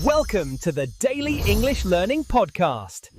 Welcome to the Daily English Learning Podcast.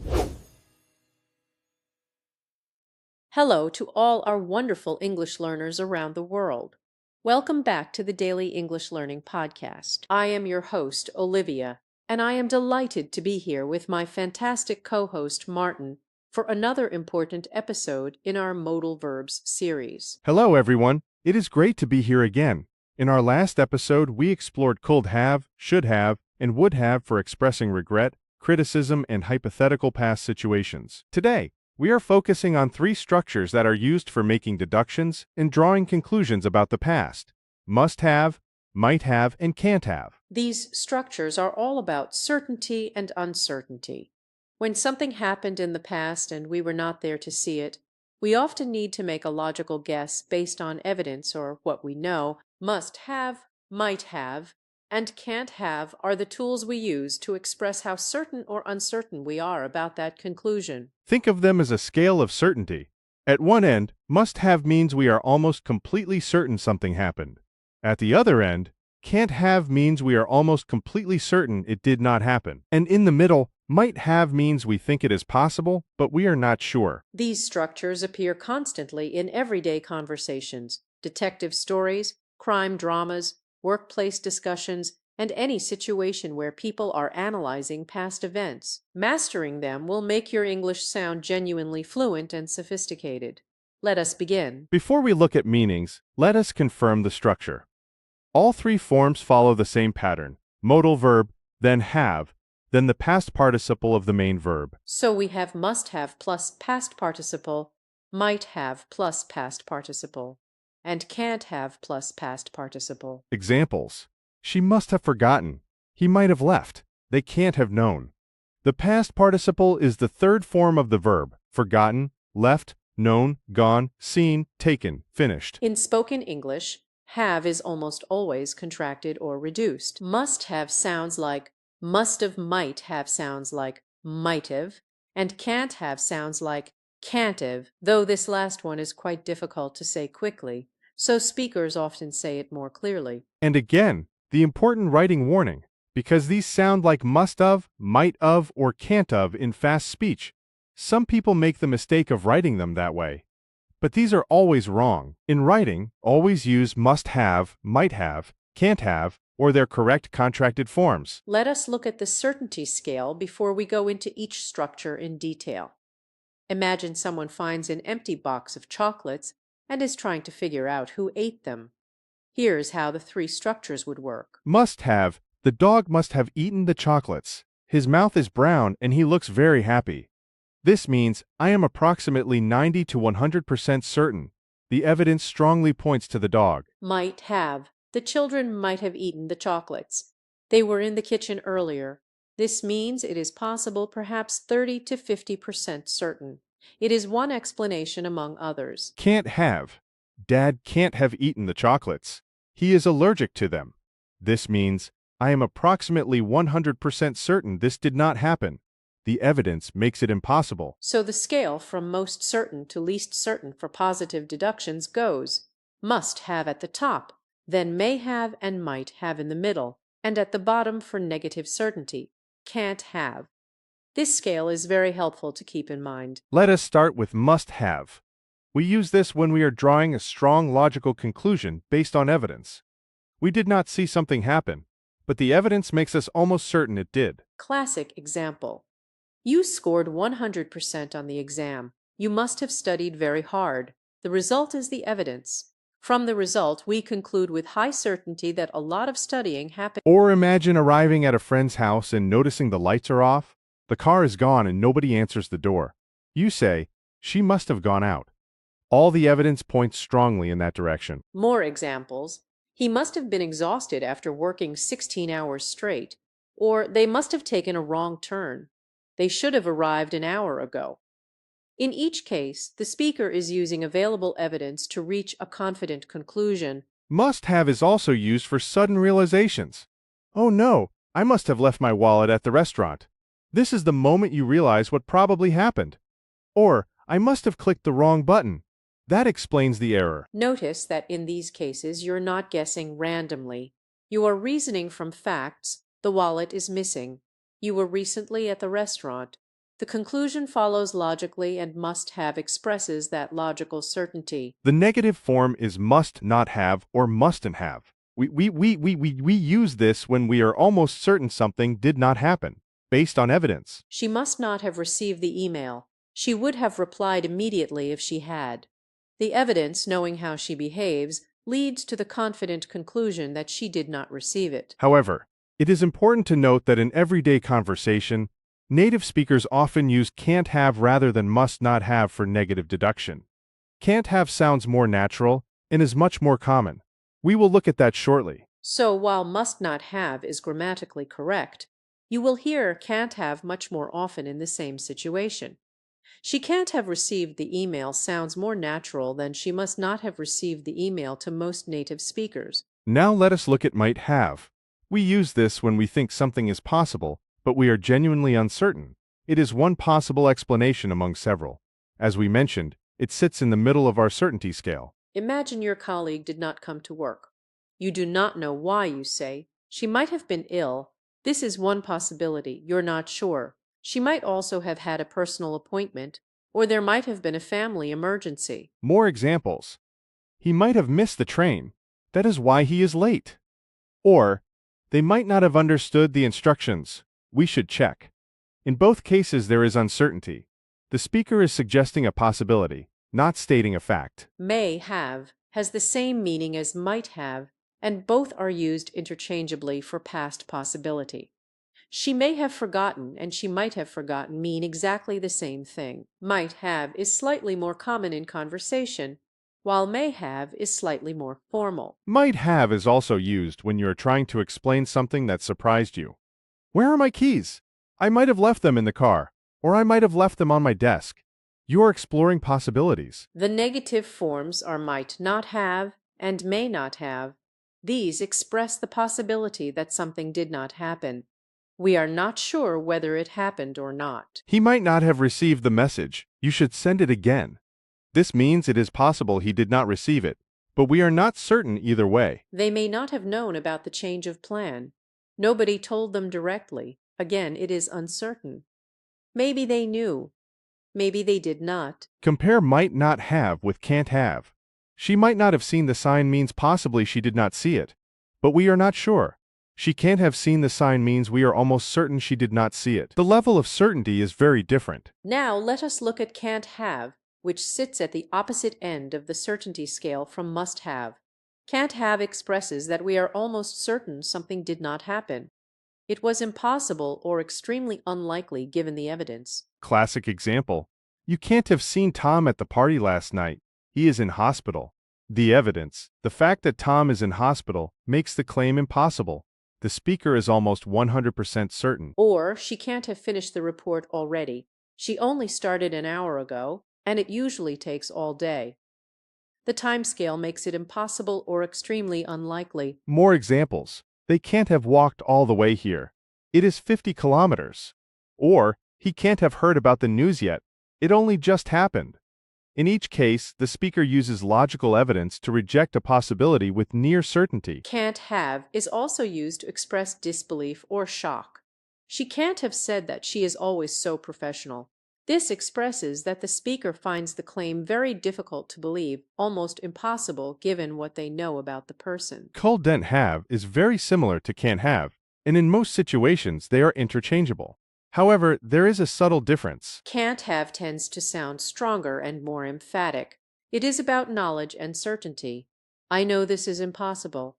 Hello to all our wonderful English learners around the world. Welcome back to the Daily English Learning Podcast. I am your host, Olivia, and I am delighted to be here with my fantastic co-host, Martin, for another important episode in our Modal Verbs series. Hello, everyone. It is great to be here again. In our last episode, we explored could have, should have, and would have for expressing regret, criticism, and hypothetical past situations. Today, we are focusing on three structures that are used for making deductions and drawing conclusions about the past: must have, might have, and can't have. These structures are all about certainty and uncertainty. When something happened in the past and we were not there to see it, we often need to make a logical guess based on evidence or what we know. Must have, might have, and can't have are the tools we use to express how certain or uncertain we are about that conclusion. Think of them as a scale of certainty. At one end, must have means we are almost completely certain something happened. At the other end, can't have means we are almost completely certain it did not happen. And in the middle, might have means we think it is possible, but we are not sure. These structures appear constantly in everyday conversations, detective stories, crime dramas, workplace discussions, and any situation where people are analyzing past events. Mastering them will make your English sound genuinely fluent and sophisticated. Let us begin. Before we look at meanings, let us confirm the structure. All three forms follow the same pattern: modal verb, then have, then the past participle of the main verb. So we have must have plus past participle, might have plus past participle, and can't have plus past participle. Examples: she must have forgotten. He might have left. They can't have known. The past participle is the third form of the verb: forgotten, left, known, gone, seen, taken, finished. In spoken English, have is almost always contracted or reduced. Must have sounds like must have, might have sounds like might have, and can't have sounds like can't have, though this last one is quite difficult to say quickly, so speakers often say it more clearly. And again, the important writing warning, because these sound like must of, might of, or can't of in fast speech. Some people make the mistake of writing them that way. But these are always wrong. In writing, always use must have, might have, can't have, or their correct contracted forms. Let us look at the certainty scale before we go into each structure in detail. Imagine someone finds an empty box of chocolates and is trying to figure out who ate them. Here's how the three structures would work. Must have: the dog must have eaten the chocolates. His mouth is brown and he looks very happy. This means I am approximately 90 to 100% certain. The evidence strongly points to the dog. Might have: the children might have eaten the chocolates. They were in the kitchen earlier. This means it is possible, perhaps 30 to 50% certain. It is one explanation among others. Can't have: Dad can't have eaten the chocolates. He is allergic to them. This means I am approximately 100% certain this did not happen. The evidence makes it impossible. So the scale from most certain to least certain for positive deductions goes: must have at the top, then may have and might have in the middle, and at the bottom for negative certainty, can't have. This scale is very helpful to keep in mind. Let us start with must have. We use this when we are drawing a strong logical conclusion based on evidence. We did not see something happen, but the evidence makes us almost certain it did. Classic example. You scored 100% on the exam. You must have studied very hard. The result is the evidence. From the result, we conclude with high certainty that a lot of studying happened. Or imagine arriving at a friend's house and noticing the lights are off. The car is gone and nobody answers the door. You say, she must have gone out. All the evidence points strongly in that direction. More examples. He must have been exhausted after working 16 hours straight. Or they must have taken a wrong turn. They should have arrived an hour ago. In each case, the speaker is using available evidence to reach a confident conclusion. Must have is also used for sudden realizations. Oh no, I must have left my wallet at the restaurant. This is the moment you realize what probably happened. Or, I must have clicked the wrong button. That explains the error. Notice that in these cases you're not guessing randomly. You are reasoning from facts The wallet is missing. You were recently at the restaurant. The conclusion follows logically and must have expresses that logical certainty. The negative form is must not have or mustn't have. We use this when we are almost certain something did not happen, based on evidence. She must not have received the email. She would have replied immediately if she had. The evidence, knowing how she behaves, leads to the confident conclusion that she did not receive it. However, it is important to note that in everyday conversation, native speakers often use can't have rather than must not have for negative deduction. Can't have sounds more natural and is much more common. We will look at that shortly. So while must not have is grammatically correct, you will hear can't have much more often in the same situation. She can't have received the email sounds more natural than she must not have received the email to most native speakers. Now let us look at might have. We use this when we think something is possible, but we are genuinely uncertain. It is one possible explanation among several. As we mentioned, it sits in the middle of our certainty scale. Imagine your colleague did not come to work. You do not know why, you say. She might have been ill. This is one possibility. You're not sure. She might also have had a personal appointment, or there might have been a family emergency. More examples. He might have missed the train. That is why he is late. Or, they might not have understood the instructions. We should check. In both cases, there is uncertainty. The speaker is suggesting a possibility, not stating a fact. May have has the same meaning as might have, and both are used interchangeably for past possibility. She may have forgotten and she might have forgotten mean exactly the same thing. Might have is slightly more common in conversation, while may have is slightly more formal. Might have is also used when you are trying to explain something that surprised you. Where are my keys? I might have left them in the car, or I might have left them on my desk. You are exploring possibilities. The negative forms are might not have and may not have. These express the possibility that something did not happen. We are not sure whether it happened or not. He might not have received the message. You should send it again. This means it is possible he did not receive it, but we are not certain either way. They may not have known about the change of plan. Nobody told them directly. Again, it is uncertain. Maybe they knew. Maybe they did not. Compare might not have with can't have. She might not have seen the sign means possibly she did not see it, but we are not sure. She can't have seen the sign means we are almost certain she did not see it. The level of certainty is very different. Now let us look at can't have, which sits at the opposite end of the certainty scale from must have. Can't have expresses that we are almost certain something did not happen. It was impossible or extremely unlikely given the evidence. Classic example. You can't have seen Tom at the party last night. He is in hospital. The evidence, the fact that Tom is in hospital, makes the claim impossible. The speaker is almost 100% certain. Or she can't have finished the report already. She only started an hour ago, and it usually takes all day. The time scale makes it impossible or extremely unlikely. More examples. They can't have walked all the way here. It is 50 kilometers. Or, he can't have heard about the news yet. It only just happened. In each case, the speaker uses logical evidence to reject a possibility with near certainty. Can't have is also used to express disbelief or shock. She can't have said that she is always so professional. This expresses that the speaker finds the claim very difficult to believe, almost impossible given what they know about the person. Couldn't have is very similar to can't have, and in most situations they are interchangeable. However, there is a subtle difference. Can't have tends to sound stronger and more emphatic. It is about knowledge and certainty. I know this is impossible.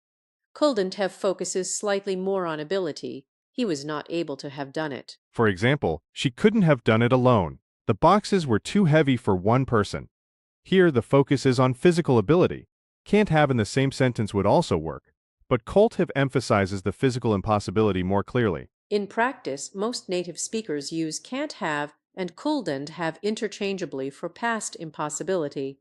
Couldn't have focuses slightly more on ability. He was not able to have done it. For example, she couldn't have done it alone. The boxes were too heavy for one person. Here, the focus is on physical ability. Can't have in the same sentence would also work, but could have emphasizes the physical impossibility more clearly. In practice, most native speakers use can't have and couldn't have interchangeably for past impossibility,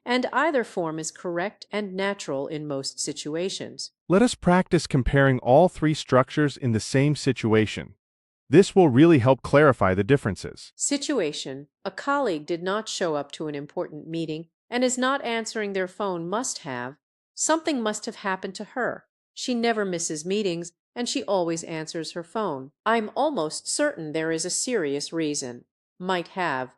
and either form is correct and natural in most situations. Let us practice comparing all three structures in the same situation. This will really help clarify the differences. Situation: a colleague did not show up to an important meeting and is not answering their phone. Must have: something must have happened to her. She never misses meetings, and she always answers her phone. I'm almost certain there is a serious reason. Might have.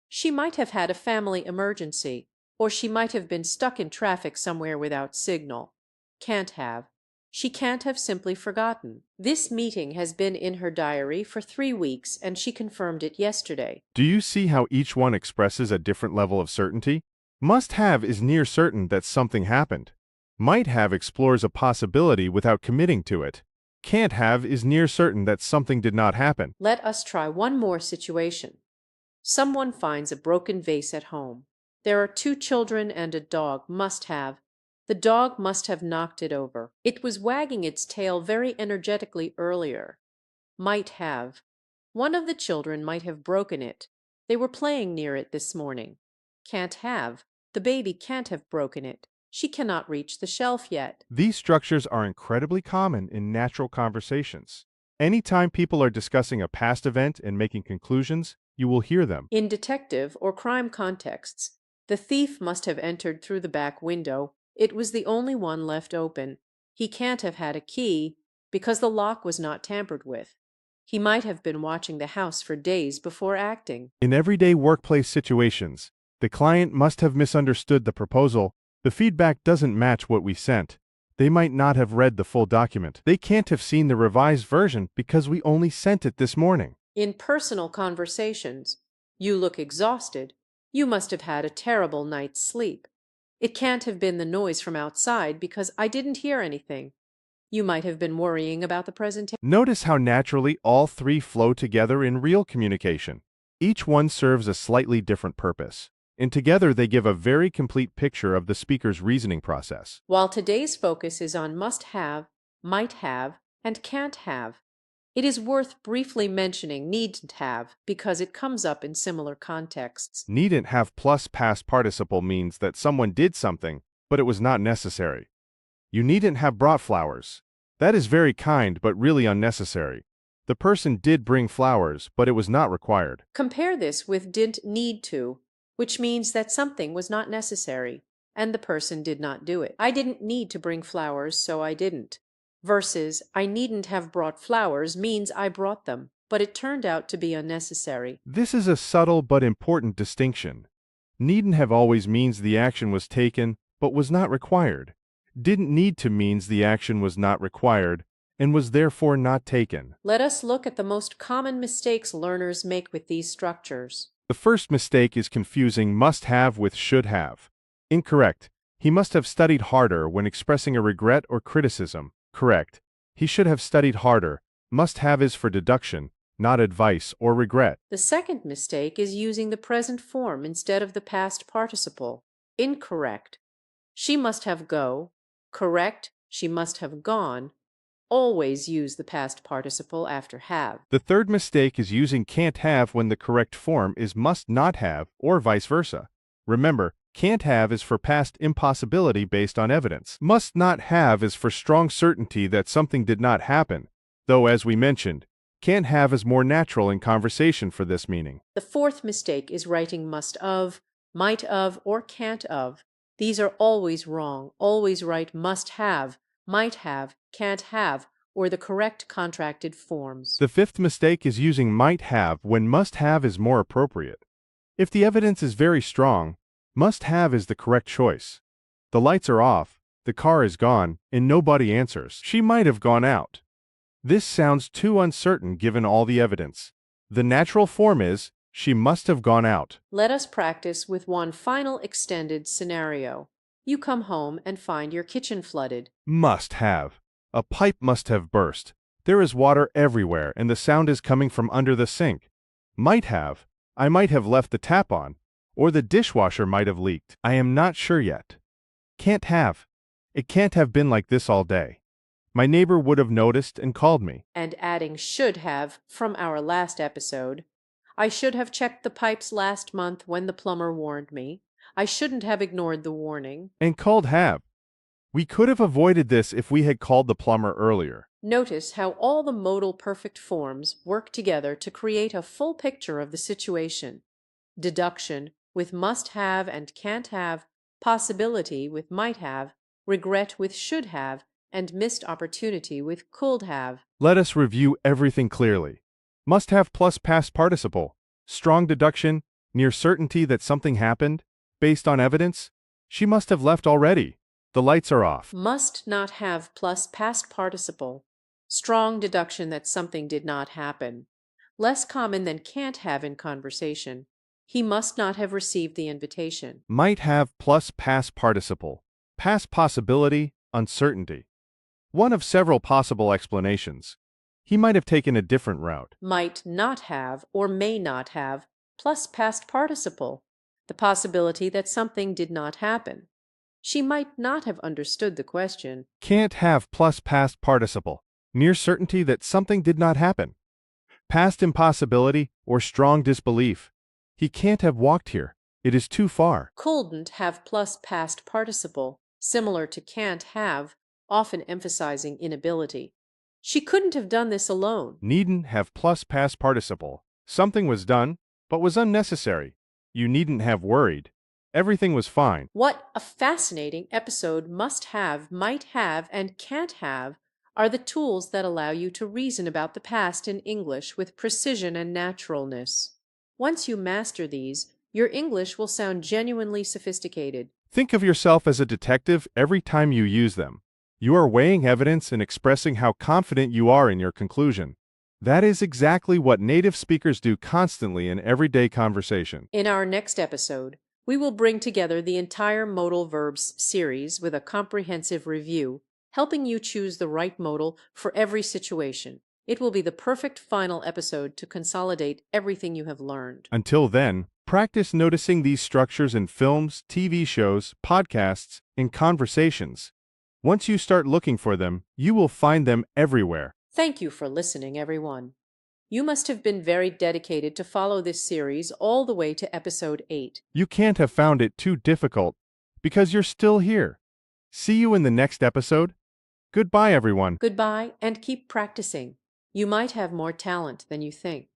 She might have had a family emergency, or she might have been stuck in traffic somewhere without signal. Can't have. She can't have simply forgotten. This meeting has been in her diary for 3 weeks, and she confirmed it yesterday. Do you see how each one expresses a different level of certainty? Must have is near certain that something happened. Might have explores a possibility without committing to it. Can't have is near certain that something did not happen. Let us try one more situation. Someone finds a broken vase at home. There are 2 children and a dog. Must have. The dog must have knocked it over. It was wagging its tail very energetically earlier. Might have. One of the children might have broken it. They were playing near it this morning. Can't have. The baby can't have broken it. She cannot reach the shelf yet. These structures are incredibly common in natural conversations. Anytime people are discussing a past event and making conclusions, you will hear them. In detective or crime contexts, the thief must have entered through the back window. It was the only one left open. He can't have had a key because the lock was not tampered with. He might have been watching the house for days before acting. In everyday workplace situations, the client must have misunderstood the proposal. The feedback doesn't match what we sent. They might not have read the full document. They can't have seen the revised version because we only sent it this morning. In personal conversations, you look exhausted. You must have had a terrible night's sleep. It can't have been the noise from outside because I didn't hear anything. You might have been worrying about the presentation. Notice how naturally all three flow together in real communication. Each one serves a slightly different purpose, and together they give a very complete picture of the speaker's reasoning process. While today's focus is on must have, might have, and can't have, it is worth briefly mentioning needn't have because it comes up in similar contexts. Needn't have plus past participle means that someone did something, but it was not necessary. You needn't have brought flowers. That is very kind but really unnecessary. The person did bring flowers, but it was not required. Compare this with didn't need to, which means that something was not necessary, and the person did not do it. I didn't need to bring flowers, so I didn't. Versus I needn't have brought flowers means I brought them, but it turned out to be unnecessary. This is a subtle but important distinction. Needn't have always means the action was taken, but was not required. Didn't need to means the action was not required, and was therefore not taken. Let us look at the most common mistakes learners make with these structures. The first mistake is confusing must have with should have. Incorrect. He must have studied harder when expressing a regret or criticism. Correct. He should have studied harder. Must have is for deduction, not advice or regret. The second mistake is using the present form instead of the past participle. Incorrect. She must have go. Correct. She must have gone. Always use the past participle after have. The third mistake is using can't have when the correct form is must not have or vice versa. Remember, can't have is for past impossibility based on evidence. Must not have is for strong certainty that something did not happen, though as we mentioned, can't have is more natural in conversation for this meaning. The fourth mistake is writing must of, might of, or can't of. These are always wrong. Always write must have, might have, can't have, or the correct contracted forms. The fifth mistake is using might have when must have is more appropriate. If the evidence is very strong, must have is the correct choice. The lights are off, the car is gone, and nobody answers. She might have gone out. This sounds too uncertain given all the evidence. The natural form is, she must have gone out. Let us practice with one final extended scenario. You come home and find your kitchen flooded. Must have. A pipe must have burst. There is water everywhere and the sound is coming from under the sink. Might have. I might have left the tap on. Or the dishwasher might have leaked. I am not sure yet. Can't have. It can't have been like this all day. My neighbor would have noticed and called me. And adding should have from our last episode. I should have checked the pipes last month when the plumber warned me. I shouldn't have ignored the warning. And called have. We could have avoided this if we had called the plumber earlier. Notice how all the modal perfect forms work together to create a full picture of the situation. Deduction with must have and can't have, possibility with might have, regret with should have, and missed opportunity with could have. Let us review everything clearly. Must have plus past participle. Strong deduction, near certainty that something happened, based on evidence. She must have left already. The lights are off. Must not have plus past participle. Strong deduction that something did not happen. Less common than can't have in conversation. He must not have received the invitation. Might have plus past participle. Past possibility, uncertainty. One of several possible explanations. He might have taken a different route. Might not have or may not have plus past participle. The possibility that something did not happen. She might not have understood the question. Can't have plus past participle. Near certainty that something did not happen. Past impossibility or strong disbelief. He can't have walked here. It is too far. Couldn't have plus past participle, similar to can't have, often emphasizing inability. She couldn't have done this alone. Needn't have plus past participle. Something was done, but was unnecessary. You needn't have worried. Everything was fine. What a fascinating episode. Must have, might have, and can't have are the tools that allow you to reason about the past in English with precision and naturalness. Once you master these, your English will sound genuinely sophisticated. Think of yourself as a detective every time you use them. You are weighing evidence and expressing how confident you are in your conclusion. That is exactly what native speakers do constantly in everyday conversation. In our next episode, we will bring together the entire Modal Verbs series with a comprehensive review, helping you choose the right modal for every situation. It will be the perfect final episode to consolidate everything you have learned. Until then, practice noticing these structures in films, TV shows, podcasts, and conversations. Once you start looking for them, you will find them everywhere. Thank you for listening, everyone. You must have been very dedicated to follow this series all the way to episode 8. You can't have found it too difficult because you're still here. See you in the next episode. Goodbye, everyone. Goodbye, and keep practicing. You might have more talent than you think.